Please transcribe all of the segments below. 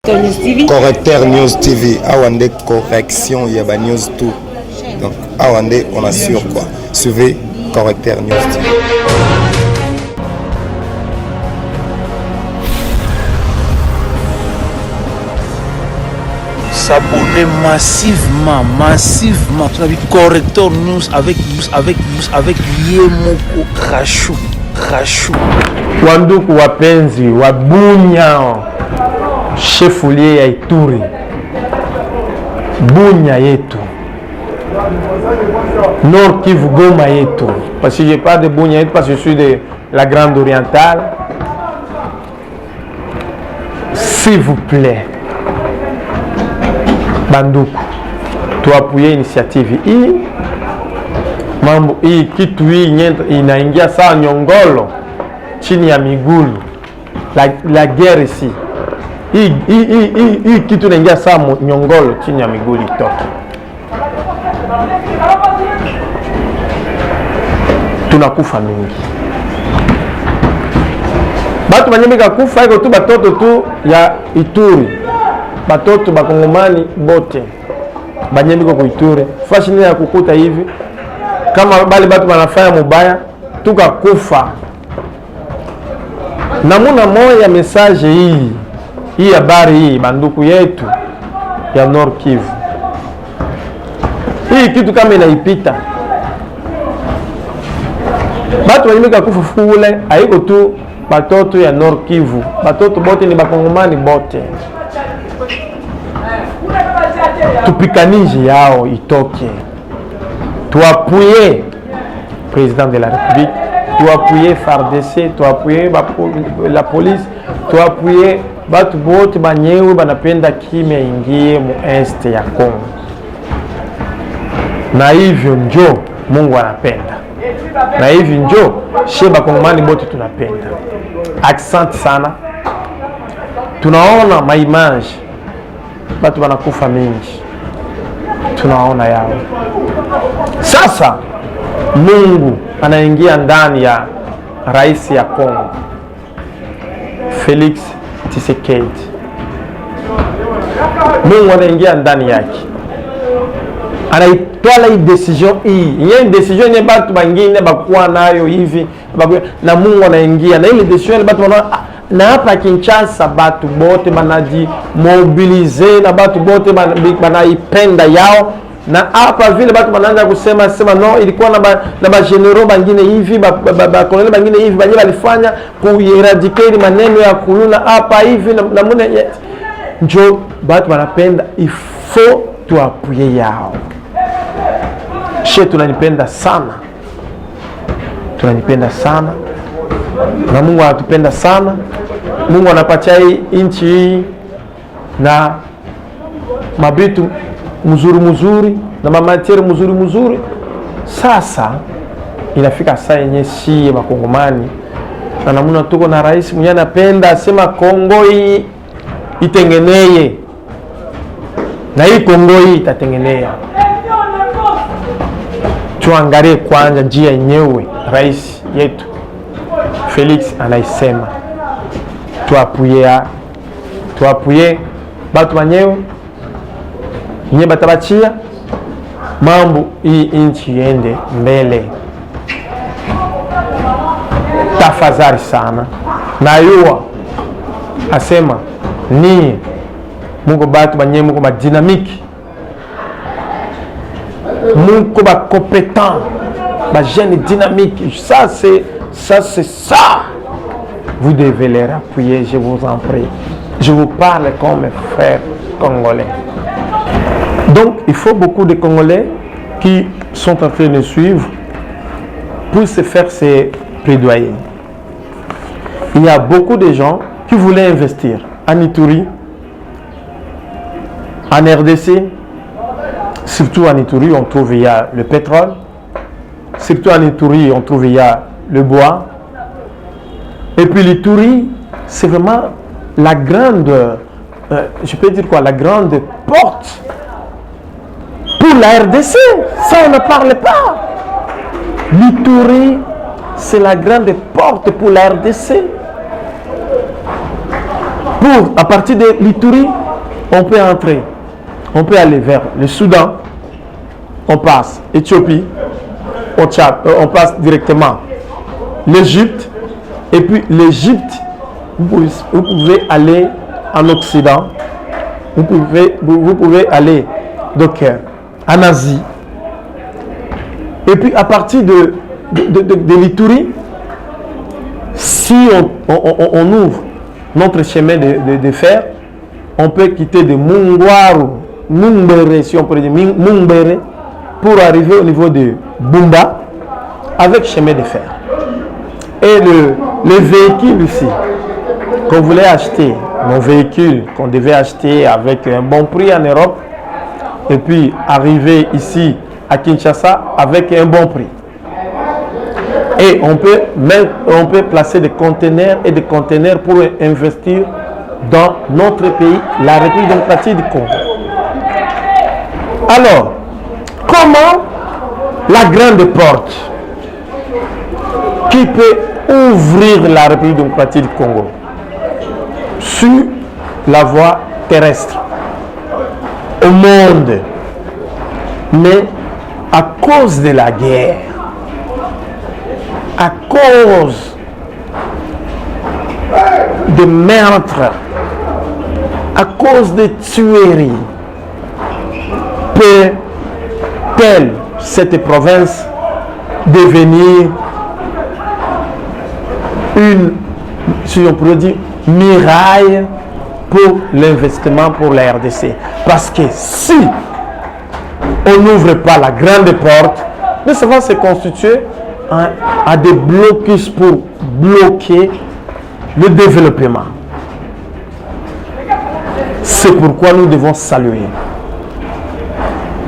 Correcteur News TV. Correcteur News TV. Awande correction, il y a ba news tout. Donc Awande on assure quoi. Suivez Correcteur News TV. S'abonner massivement. Tu as vu Correcteur News avec Yemoko Krashu. Wanduku wapenzi wabunya chefulie ya Ituri, Bunya yetu, Nord Kivu, Goma yetu. Parce que je parle de Bunya yetu parce que je suis de la Grande Orientale. S'il vous plaît, banduku, tuapuye initiative hii. Mambo hii kitu hii inaingia sawa nyongolo chini ya migulu la guerre ici. Hii kitu inaingia sawa nyongolo chini ya migulu itoke. Tunakufa mingi. Batu banyemika kufa iko tu batoto tu ya Ituri. Batoto bakongomani bote banyemika ku Ituri. Fashi ni ya kukuta hivi. Kama bali batu banafanya mubaya tukakufa. Namuna moya message hii habari hii banduku yetu ya Nord Kivu. Hii kitu kama inaipita. Batu wanyimika kufa fule haiko tu batoto ya Nord Kivu. Batoto bote ni bakongomani bote. Tupikanije yao itoke. Tu appuyer président de la République, tu appuyer FARDC, tu appuyer la police, tu appuyer batu bote banyewe banapenda kimya ingie mu est ya Kongo. Na hivyo njo Mungu anapenda. Na hivyo njo sheba Kongomani bote tunapenda. Accent sana. Tunaona maimage batu banakufa mingi. Tunaona yao. Sasa Mungu anaingia ndani ya rais ya Kongo Felix Tshisekedi. Mungu anaingia ndani yake, anaitwala hii decision hii. Yeye decision ni batu bangine bakuwa nayo hivi na Mungu anaingia na ile decision batu na hapa Kinshasa batu bote banaji mobilize na batu bote banaipenda yao. Na hapa vile batu banaanza kusema no, ilikuwa na ba general bangine hivi ba colonel bangine hivi banye balifanya kueradicate maneno ya kuluna hapa hivi na mune njo batu banapenda ifo tuapuye yao. Tunanipenda sana na Mungu anatupenda sana. Mungu anapatia hii nchi hii na mabitu mzuri na mamatiere mzuri. Sasa inafika saa yenye si bakongomani na namuna tuko na rais mwenye anapenda asema Kongo hii itengeneye na hii Kongo hii itatengenea. Tuangalie kwanza njia yenyewe rais yetu Felix anaisema. Tuapuye batu banyewe nye batabachia mambo hii inchi yende mbele. Tafadhali sana. Na yuwa asema ni muko batu banyewe muko ba dynamique, muko ba compétent, ba jeune dynamique. Ça c'est ça. Vous devez les appuyer, je vous en prie. Je vous parle comme frère congolais. Donc, il faut beaucoup de Congolais qui sont en train de suivre pour se faire ces plaidoyers. Il y a beaucoup de gens qui voulaient investir en Ituri, en RDC. Surtout en Ituri, on trouve il y a le pétrole. Surtout en Ituri, on trouve il y a le bois. Et puis l'Ituri, c'est vraiment la grande, je peux dire quoi, la grande porte pour la RDC. Ça, on ne parle pas. L'Ituri, c'est la grande porte pour la RDC. à partir de l'Ituri, on peut entrer, on peut aller vers le Soudan, on passe Éthiopie, au Tchad, on passe directement l'Égypte, et puis l'Égypte, vous pouvez aller en Occident, vous pouvez aller donc, en Asie, et puis à partir de l'Ituri, si on ouvre notre chemin de fer, on peut quitter de Mumbere, si on peut dire Mumbere, pour arriver au niveau de Bumba avec chemin de fer. Et le véhicule ici, qu'on voulait acheter, nos véhicules qu'on devait acheter avec un bon prix en Europe, et puis arriver ici à Kinshasa avec un bon prix. Et on peut placer des conteneurs et des conteneurs pour investir dans notre pays, la République démocratique du Congo. Alors, comment la grande porte qui peut ouvrir la République démocratique du Congo sur la voie terrestre au monde, mais à cause de la guerre, à cause de meurtres, à cause de tueries, peut-elle, cette province, devenir une, si on pourrait dire, miraille pour l'investissement pour la RDC? Parce que si on n'ouvre pas la grande porte, ça va se constituer à des blocus pour bloquer le développement. C'est pourquoi nous devons saluer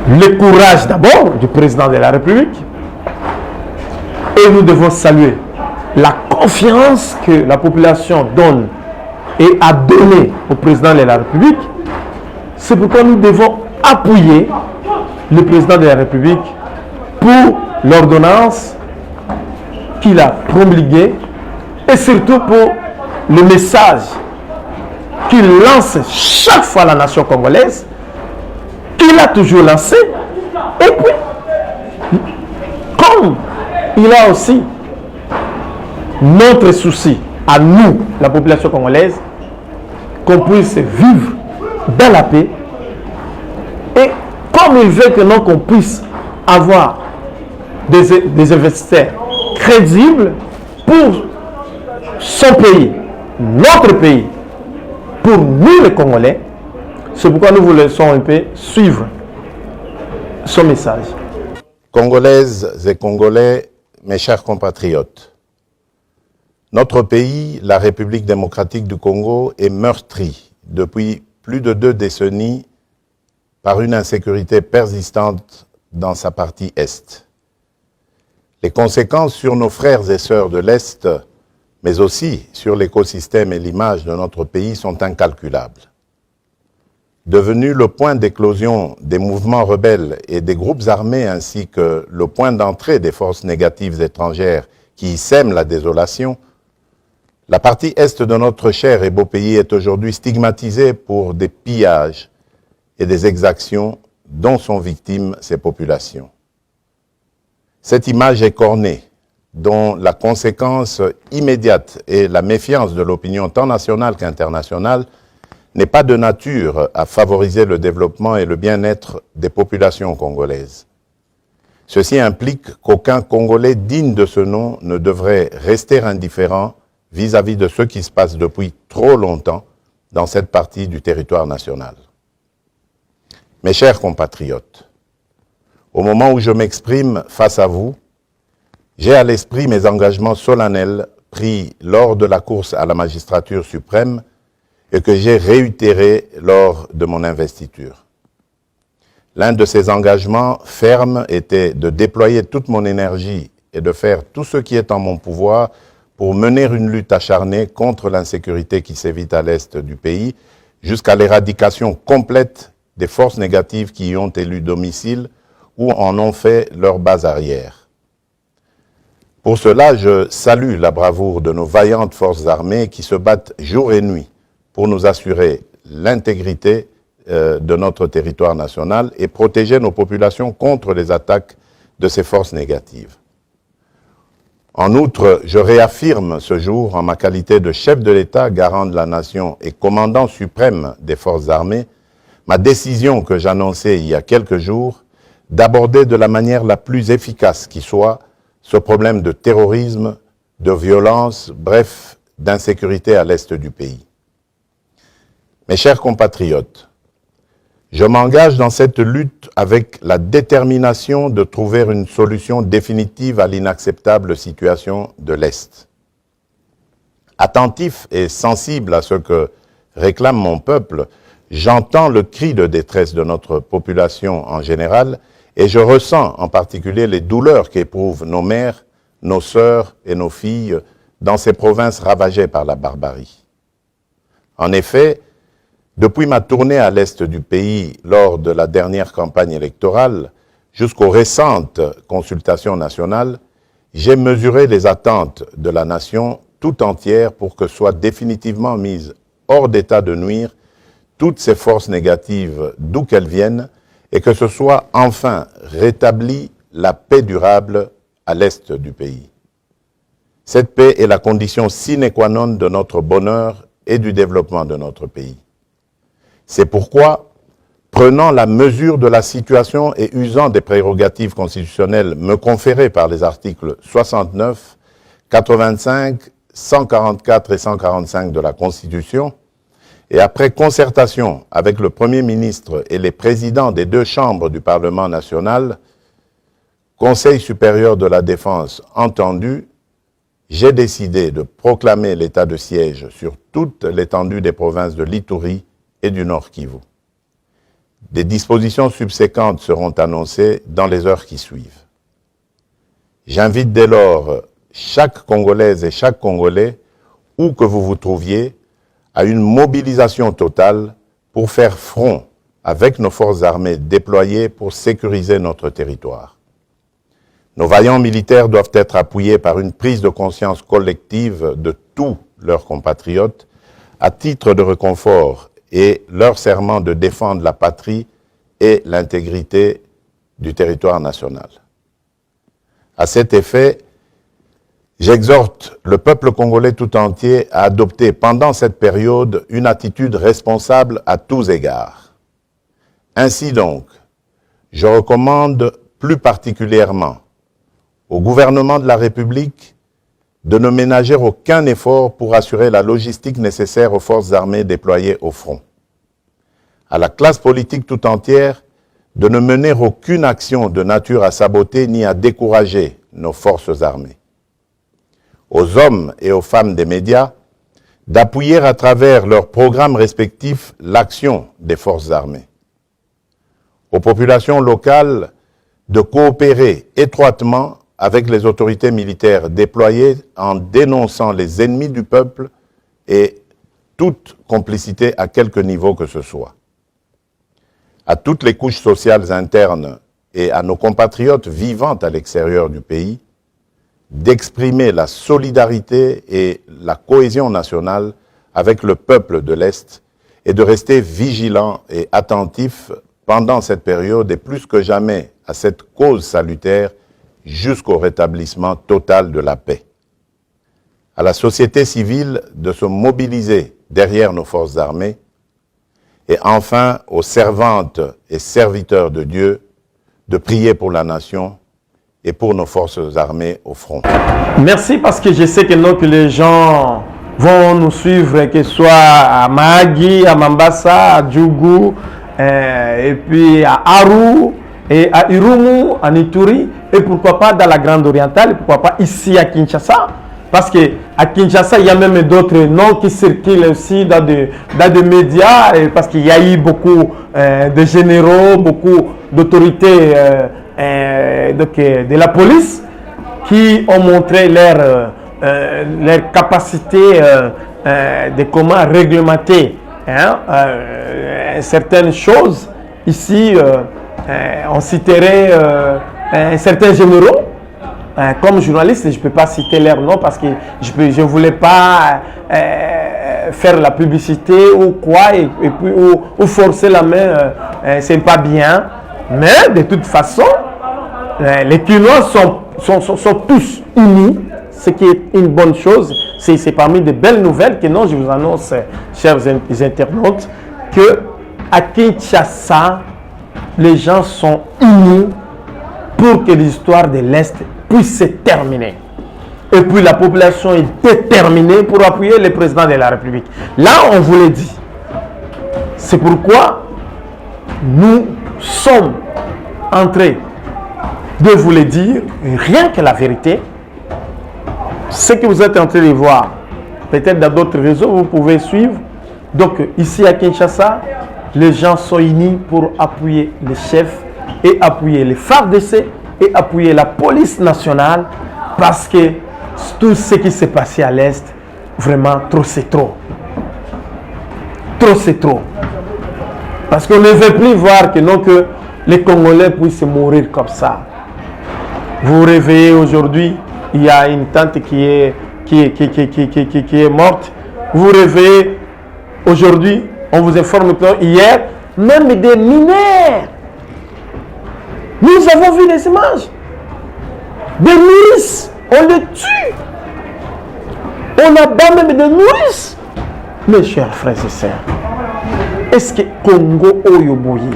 le courage d'abord du président de la République, et nous devons saluer la confiance que la population donne et a donné au président de la République. C'est pourquoi nous devons appuyer le président de la République pour l'ordonnance qu'il a promulguée, et surtout pour le message qu'il lance chaque fois à la nation congolaise, qu'il a toujours lancé. Et puis, comme il a aussi notre souci à nous, la population congolaise, qu'on puisse vivre dans la paix, et comme il veut que nous qu'on puisse avoir des investisseurs crédibles pour son pays, notre pays, pour nous les Congolais, c'est pourquoi nous vous laissons un peu suivre son message. Congolaises et Congolais, mes chers compatriotes, notre pays, la République démocratique du Congo, est meurtri depuis plus de 2 décennies par une insécurité persistante dans sa partie Est. Les conséquences sur nos frères et sœurs de l'Est, mais aussi sur l'écosystème et l'image de notre pays sont incalculables. Devenu le point d'éclosion des mouvements rebelles et des groupes armés ainsi que le point d'entrée des forces négatives étrangères qui y sèment la désolation, la partie Est de notre cher et beau pays est aujourd'hui stigmatisée pour des pillages et des exactions dont sont victimes ces populations. Cette image écornée, dont la conséquence immédiate est la méfiance de l'opinion tant nationale qu'internationale, n'est pas de nature à favoriser le développement et le bien-être des populations congolaises. Ceci implique qu'aucun Congolais digne de ce nom ne devrait rester indifférent vis-à-vis de ce qui se passe depuis trop longtemps dans cette partie du territoire national. Mes chers compatriotes, au moment où je m'exprime face à vous, j'ai à l'esprit mes engagements solennels pris lors de la course à la magistrature suprême et que j'ai réitérés lors de mon investiture. L'un de ces engagements fermes était de déployer toute mon énergie et de faire tout ce qui est en mon pouvoir pour mener une lutte acharnée contre l'insécurité qui sévit à l'est du pays, jusqu'à l'éradication complète des forces négatives qui y ont élu domicile ou en ont fait leur base arrière. Pour cela, je salue la bravoure de nos vaillantes forces armées qui se battent jour et nuit pour nous assurer l'intégrité de notre territoire national et protéger nos populations contre les attaques de ces forces négatives. En outre, je réaffirme ce jour, en ma qualité de chef de l'État, garant de la nation et commandant suprême des forces armées, ma décision que j'annonçais il y a quelques jours d'aborder de la manière la plus efficace qui soit ce problème de terrorisme, de violence, bref, d'insécurité à l'est du pays. Mes chers compatriotes, je m'engage dans cette lutte avec la détermination de trouver une solution définitive à l'inacceptable situation de l'Est. Attentif et sensible à ce que réclame mon peuple, j'entends le cri de détresse de notre population en général et je ressens en particulier les douleurs qu'éprouvent nos mères, nos sœurs et nos filles dans ces provinces ravagées par la barbarie. En effet, depuis ma tournée à l'est du pays lors de la dernière campagne électorale jusqu'aux récentes consultations nationales, j'ai mesuré les attentes de la nation tout entière pour que soient définitivement mises hors d'état de nuire toutes ces forces négatives d'où qu'elles viennent et que ce soit enfin rétablie la paix durable à l'est du pays. Cette paix est la condition sine qua non de notre bonheur et du développement de notre pays. C'est pourquoi, prenant la mesure de la situation et usant des prérogatives constitutionnelles me conférées par les articles 69, 85, 144 et 145 de la Constitution, et après concertation avec le Premier ministre et les présidents des deux chambres du Parlement national, Conseil supérieur de la défense entendu, j'ai décidé de proclamer l'état de siège sur toute l'étendue des provinces de l'Ituri et du Nord Kivu. Des dispositions subséquentes seront annoncées dans les heures qui suivent. J'invite dès lors chaque Congolaise et chaque Congolais, où que vous vous trouviez, à une mobilisation totale pour faire front avec nos forces armées déployées pour sécuriser notre territoire. Nos vaillants militaires doivent être appuyés par une prise de conscience collective de tous leurs compatriotes à titre de réconfort et leur serment de défendre la patrie et l'intégrité du territoire national. À cet effet, j'exhorte le peuple congolais tout entier à adopter pendant cette période une attitude responsable à tous égards. Ainsi donc, je recommande plus particulièrement au gouvernement de la République de ne ménager aucun effort pour assurer la logistique nécessaire aux forces armées déployées au front. À la classe politique tout entière de ne mener aucune action de nature à saboter ni à décourager nos forces armées. Aux hommes et aux femmes des médias d'appuyer à travers leurs programmes respectifs l'action des forces armées. Aux populations locales de coopérer étroitement avec les autorités militaires déployées en dénonçant les ennemis du peuple et toute complicité à quelque niveau que ce soit. À toutes les couches sociales internes et à nos compatriotes vivant à l'extérieur du pays, d'exprimer la solidarité et la cohésion nationale avec le peuple de l'Est et de rester vigilants et attentifs pendant cette période et plus que jamais à cette cause salutaire jusqu'au rétablissement total de la paix. À la société civile de se mobiliser derrière nos forces armées et enfin aux servantes et serviteurs de Dieu de prier pour la nation et pour nos forces armées au front. Merci parce que je sais que les gens vont nous suivre, que ce soit à Mahagi, à Mambasa, à Djougou, et puis à Aru, et à Irumu, à Ituri, et pourquoi pas dans la Grande Orientale, et pourquoi pas ici à Kinshasa. Parce qu'à Kinshasa, il y a même d'autres noms qui circulent aussi dans des médias, parce qu'il y a eu beaucoup de généraux, beaucoup d'autorités de la police qui ont montré leur capacité de comment réglementer certaines choses. Ici, on citerait certains généraux. Comme journaliste, je ne peux pas citer leur nom parce que je ne voulais pas faire la publicité ou quoi, et puis, ou forcer la main, c'est pas bien. Mais de toute façon, les Quinois sont tous unis, ce qui est une bonne chose. C'est parmi de belles nouvelles que non, je vous annonce, chers internautes, que à Kinshasa, les gens sont unis pour que l'histoire de l'Est puisse se terminer. Et puis la population est déterminée pour appuyer le président de la République. Là, on vous l'a dit. C'est pourquoi nous sommes en train de vous le dire, rien que la vérité. Ce que vous êtes en train de voir, peut-être dans d'autres réseaux, vous pouvez suivre. Donc ici à Kinshasa, les gens sont unis pour appuyer les chefs et appuyer les FARDC et appuyer la police nationale, parce que tout ce qui s'est passé à l'Est, vraiment, trop c'est trop. Trop c'est trop. Parce qu'on ne veut plus voir que, non, que les Congolais puissent mourir comme ça. Vous vous réveillez aujourd'hui, il y a une tante qui est morte. Vous vous réveillez aujourd'hui, on vous informe que hier, même des mineurs. Nous avons vu les images. Des nourrices, on les tue. On abat même des nourrices. Mes chers frères et sœurs, est-ce que Congo Oyoboyi,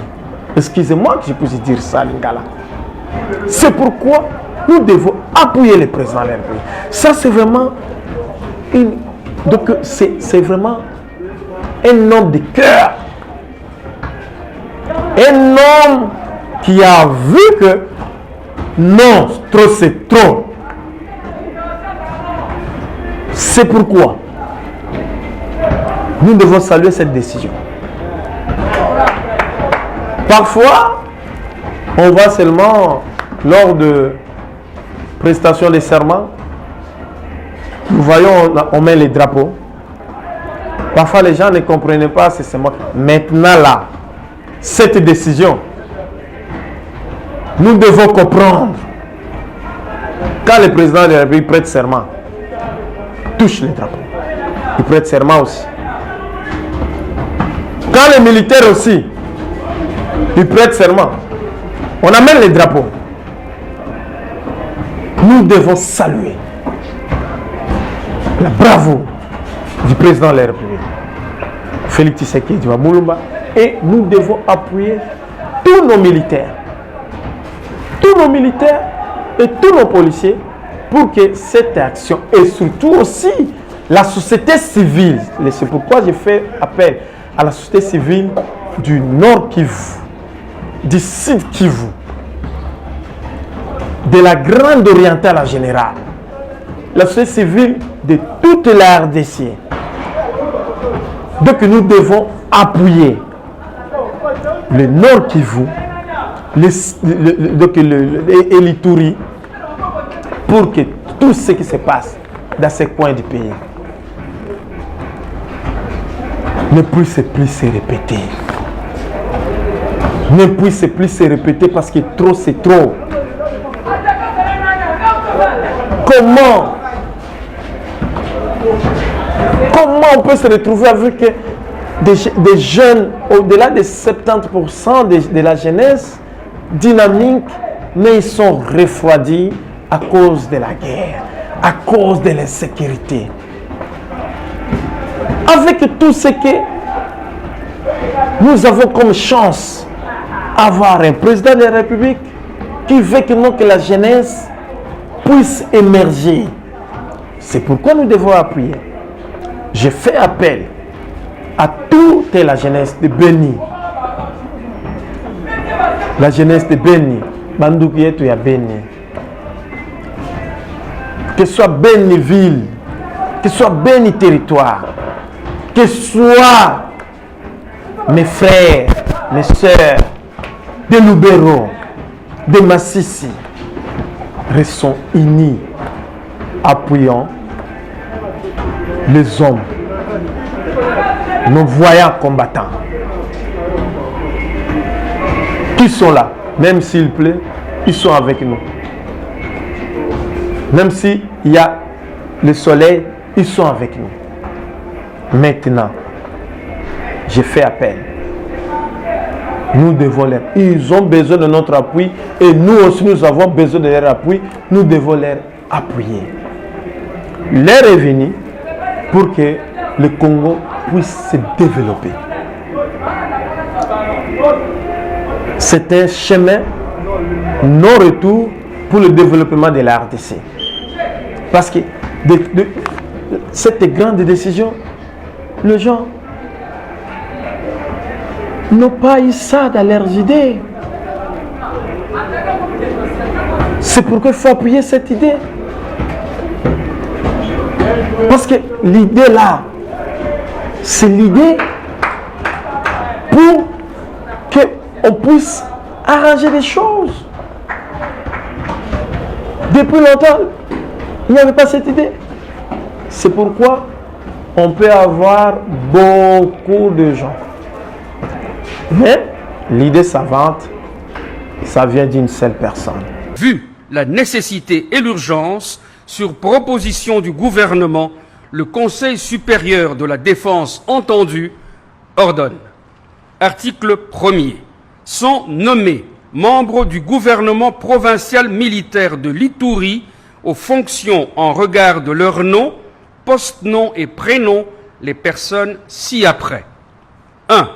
excusez-moi que je puisse dire ça, Lingala, c'est pourquoi nous devons appuyer le président de la République. Ça, c'est vraiment c'est vraiment un homme de cœur. Un homme qui a vu que non, trop c'est trop. C'est pourquoi nous devons saluer cette décision. Parfois, on voit seulement lors de prestation des serments, nous voyons, on met les drapeaux. Parfois, les gens ne comprenaient pas ces serments. Maintenant, là, cette décision, nous devons comprendre. Quand le président de la République prête serment, touche les drapeaux. Il prête serment aussi. Quand les militaires aussi, ils prêtent serment, on amène les drapeaux. Nous devons saluer la bravoure du président de la République, Félix Tshisekedi Tshilombo, et nous devons appuyer tous nos militaires et tous nos policiers pour que cette action, et surtout aussi la société civile, c'est pourquoi j'ai fait appel à la société civile du Nord Kivu, du Sud Kivu, de la Grande Orientale en général, la société civile de toute la RDC. Donc nous devons appuyer le Nord Kivu et l'Ituri pour que tout ce qui se passe dans ces coins du pays ne puisse plus se répéter. Ne puisse plus se répéter parce que trop c'est trop. Comment on peut se retrouver avec des jeunes, au-delà de 70% de la jeunesse dynamique, mais ils sont refroidis à cause de la guerre, à cause de l'insécurité. Avec tout ce que nous avons comme chance, avoir un président de la République qui veut que la jeunesse puisse émerger. C'est pourquoi nous devons appuyer. Je fais appel à toute la jeunesse de Beni. La jeunesse de Beni. Bandouki et Beni. Que ce soit Beni ville, que ce soit Beni territoire, que ce soit mes frères, mes soeurs, de Lubero, de Massissi, restons unis, appuyant les hommes, nos voyants combattants, qui sont là, même s'il pleut, ils sont avec nous. Même s'il y a le soleil, ils sont avec nous. Maintenant, j'ai fait appel. Nous devons leur... Ils ont besoin de notre appui et nous aussi, nous avons besoin de leur appui. Nous devons leur appuyer. L'heure est venue pour que le Congo puisse se développer. C'est un chemin non-retour pour le développement de la RDC. Parce que cette grande décision, les gens n'ont pas eu ça dans leurs idées. C'est pourquoi il faut appuyer cette idée. Parce que l'idée là, c'est l'idée pour qu'on puisse arranger les choses. Depuis longtemps, il n'y avait pas cette idée. C'est pourquoi on peut avoir beaucoup de gens. Mais l'idée savante, ça vient d'une seule personne. Vu la nécessité et l'urgence, sur proposition du gouvernement, le Conseil supérieur de la défense entendu ordonne. Article 1er. Sont nommés membres du gouvernement provincial militaire de l'Ituri aux fonctions en regard de leur nom, post-nom et prénom, les personnes ci-après. 1.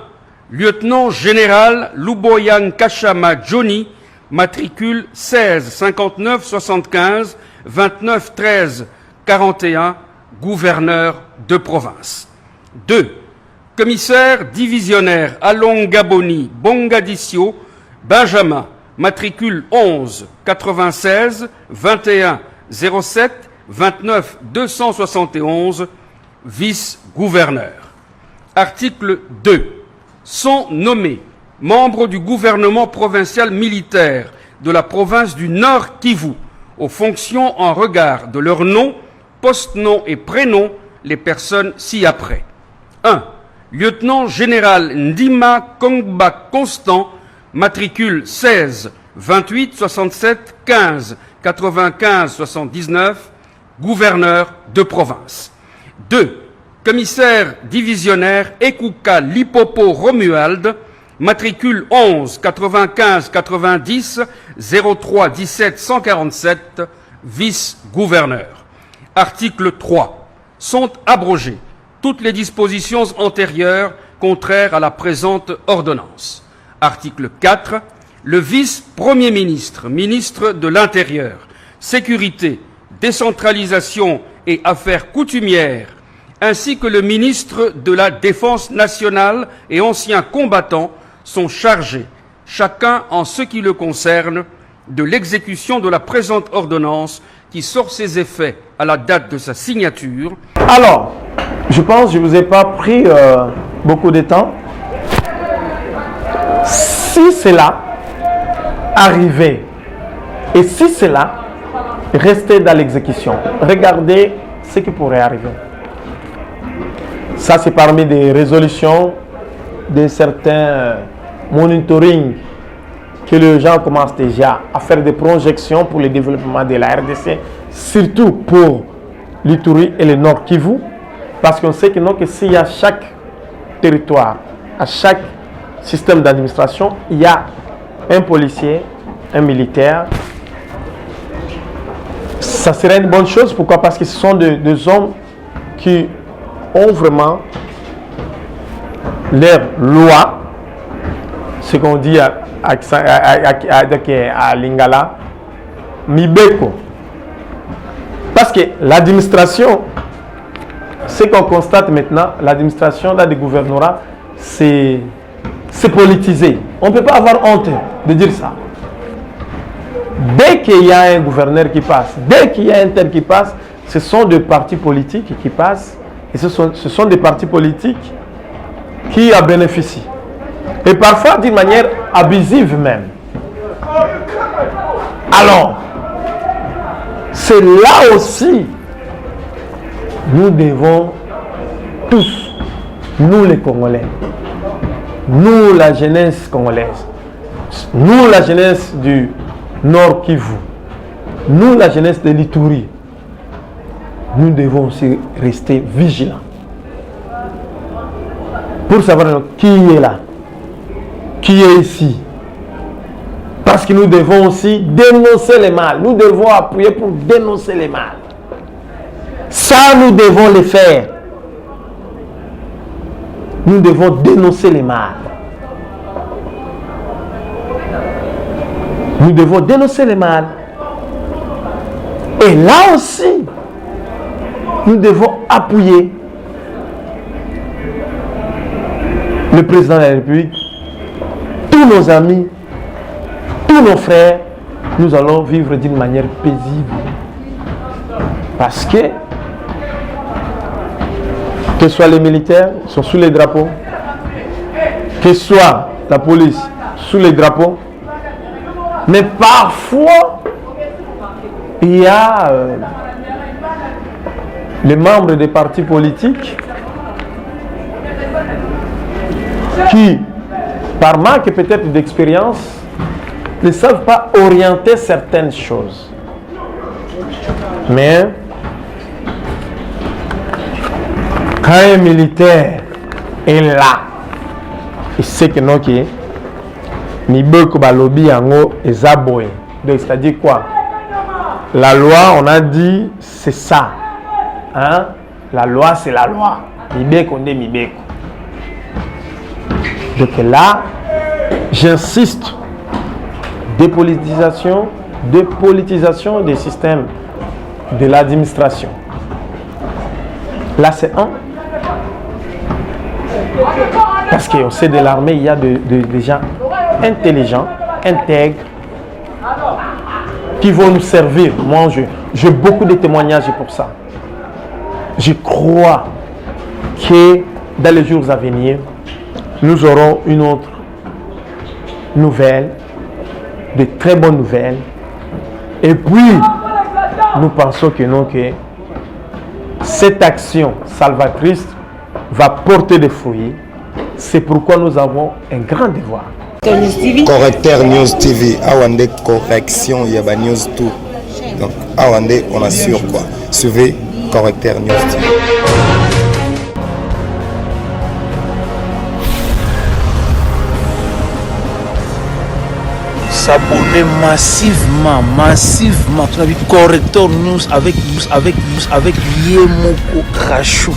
Lieutenant général Luboyan Kachama Johnny, matricule 16 59 75 29 13 41, gouverneur de province. 2. Commissaire divisionnaire Alon Gaboni Bongadisio Benjamin, matricule 11 96 21 07 29 271, vice-gouverneur. Article 2. Sont nommés membres du gouvernement provincial militaire de la province du Nord Kivu aux fonctions en regard de leur nom, post-nom et prénom, les personnes ci-après. 1. Lieutenant général Ndima Kongba Constant, matricule 16 28 67 15 95 79, gouverneur de province. 2. Commissaire divisionnaire Ekuka Lipopo Romuald, matricule 11 95 90 03 17 147, vice-gouverneur. Article 3. Sont abrogées toutes les dispositions antérieures contraires à la présente ordonnance. Article 4. Le vice-premier ministre, ministre de l'Intérieur, Sécurité, Décentralisation et Affaires coutumières, ainsi que le ministre de la Défense nationale et anciens combattants sont chargés, chacun en ce qui le concerne, de l'exécution de la présente ordonnance qui sort ses effets à la date de sa signature. Alors, je pense que je ne vous ai pas pris beaucoup de temps. Si cela arrivait et si cela restait dans l'exécution, regardez ce qui pourrait arriver. Ça, c'est parmi des résolutions de certains monitoring que les gens commencent déjà à faire des projections pour le développement de la RDC, surtout pour l'Ituri et le Nord Kivu, parce qu'on sait que s'il y a chaque territoire, à chaque système d'administration, il y a un policier, un militaire. Ça serait une bonne chose. Pourquoi? Parce que ce sont des hommes qui ont vraiment leur loi, ce qu'on dit à Lingala, Mibeko. Parce que l'administration, ce qu'on constate maintenant, l'administration des gouvernorats, c'est politisé. On ne peut pas avoir honte de dire ça. Dès qu'il y a un gouverneur qui passe, dès qu'il y a un tel qui passe, ce sont des partis politiques qui passent. Et ce sont des partis politiques qui en bénéficient. Et parfois d'une manière abusive même. Alors, c'est là aussi, nous devons tous, nous les Congolais, nous la jeunesse congolaise, nous la jeunesse du Nord Kivu, nous la jeunesse de l'Ituri, nous devons aussi rester vigilants. pour savoir qui est là, qui est ici. Parce que nous devons aussi dénoncer les mal. Nous devons appuyer pour dénoncer les mal. Ça, nous devons le faire. Nous devons dénoncer les mal. Nous devons dénoncer les mal. Et là aussi, nous devons appuyer le président de la République, tous nos amis, tous nos frères. Nous allons vivre d'une manière paisible. Parce que ce soit les militaires, sont sous les drapeaux, que ce soit la police sous les drapeaux, mais parfois, il y a les membres des partis politiques qui, par manque peut-être d'expérience, ne savent pas orienter certaines choses. Mais quand un militaire est là, il sait que non, qui ni beaucoup balobi yango ezaboy. Donc c'est-à-dire quoi? La loi, on a dit, c'est ça. Hein? La loi, c'est la loi. Mibeko nde mibeko. Donc là, j'insiste, dépolitisation des systèmes de l'administration. Là, c'est un. Parce qu'on sait de l'armée, il y a des gens intelligents, intègres, qui vont nous servir. Moi, j'ai beaucoup de témoignages pour ça. Je crois que dans les jours à venir, nous aurons une autre nouvelle, de très bonnes nouvelles. Et puis, nous pensons que non, que cette action salvatrice va porter des fruits. C'est pourquoi nous avons un grand devoir. Correcteur News TV, Awande correction, il y a ba news tout. Donc, Awande, on assure quoi. Suivez Correcteur News TV. S'abonner massivement. Tu as vu Correcteur News avec Yemoko Krachou.